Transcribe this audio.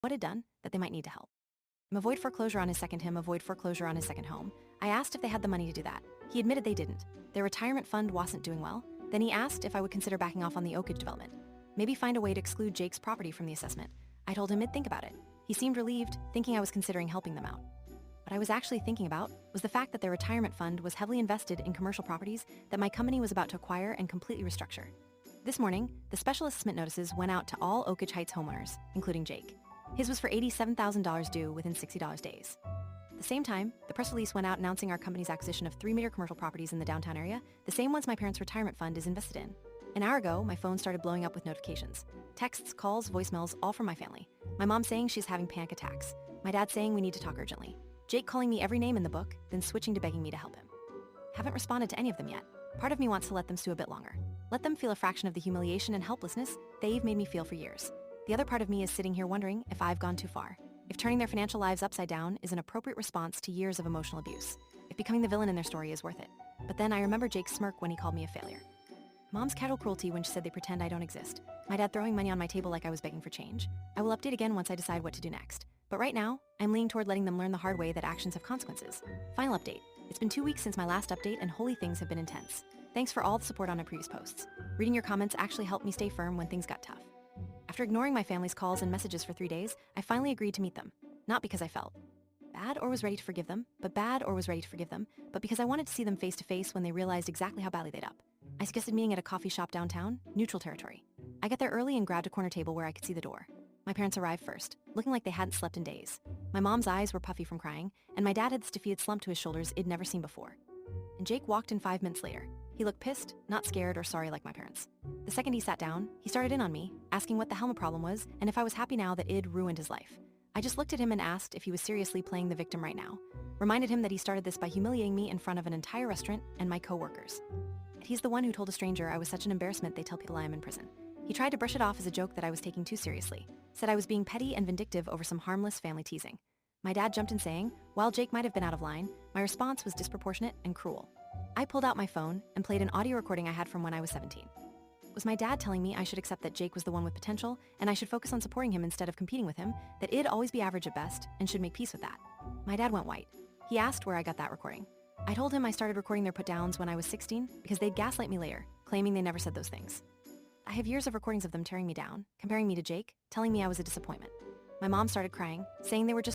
what had done that they might need to help. Avoid foreclosure on his second home, avoid foreclosure on his second home. I asked if they had the money to do that. He admitted they didn't. Their retirement fund wasn't doing well. Then he asked if I would consider backing off on the Oakage development. Maybe find a way to exclude Jake's property from the assessment. I told him he'd think about it. He seemed relieved, thinking I was considering helping them out. What I was actually thinking about was the fact that their retirement fund was heavily invested in commercial properties that my company was about to acquire and completely restructure. This morning, the special assessment notices went out to all Oakage Heights homeowners, including Jake. His was for $87,000 due within $60 days. At the same time, the press release went out announcing our company's acquisition of 3-meter commercial properties in the downtown area, the same ones my parents' retirement fund is invested in. An hour ago, my phone started blowing up with notifications. Texts, calls, voicemails, all from my family. My mom saying she's having panic attacks. My dad saying we need to talk urgently. Jake calling me every name in the book, then switching to begging me to help him. Haven't responded to any of them yet. Part of me wants to let them stew a bit longer. Let them feel a fraction of the humiliation and helplessness they've made me feel for years. The other part of me is sitting here wondering if I've gone too far. If turning their financial lives upside down is an appropriate response to years of emotional abuse. If becoming the villain in their story is worth it. But then I remember Jake's smirk when he called me a failure. Mom's casual cruelty when she said they pretend I don't exist. My dad throwing money on my table like I was begging for change. I will update again once I decide what to do next. But right now, I'm leaning toward letting them learn the hard way that actions have consequences. Final update. It's been 2 weeks since my last update and holy things have been intense. Thanks for all the support on my previous posts. Reading your comments actually helped me stay firm when things got tough. After ignoring my family's calls and messages for 3 days, I finally agreed to meet them. Not because I felt bad or was ready to forgive them, but because I wanted to see them face to face when they realized exactly how badly they'd up. I suggested meeting at a coffee shop downtown, neutral territory. I got there early and grabbed a corner table where I could see the door. My parents arrived first, looking like they hadn't slept in days. My mom's eyes were puffy from crying, and my dad had this defeated slump to his shoulders I'd never seen before. And Jake walked in 5 minutes later. He looked pissed, not scared or sorry like my parents. The second he sat down, he started in on me, asking what the hell my problem was and if I was happy now that I'd ruined his life. I just looked at him and asked if he was seriously playing the victim right now. Reminded him that he started this by humiliating me in front of an entire restaurant and my co-workers. He's the one who told a stranger I was such an embarrassment they tell people I am in prison. He tried to brush it off as a joke that I was taking too seriously. Said I was being petty and vindictive over some harmless family teasing. My dad jumped in saying, while Jake might have been out of line, my response was disproportionate and cruel. I pulled out my phone and played an audio recording I had from when I was 17. Was my dad telling me I should accept that Jake was the one with potential and I should focus on supporting him instead of competing with him, that I'd always be average at best and should make peace with that? My dad went white. He asked where I got that recording. I told him I started recording their put-downs when I was 16 because they'd gaslight me later, claiming they never said those things. I have years of recordings of them tearing me down, comparing me to Jake, telling me I was a disappointment. My mom started crying, saying they were just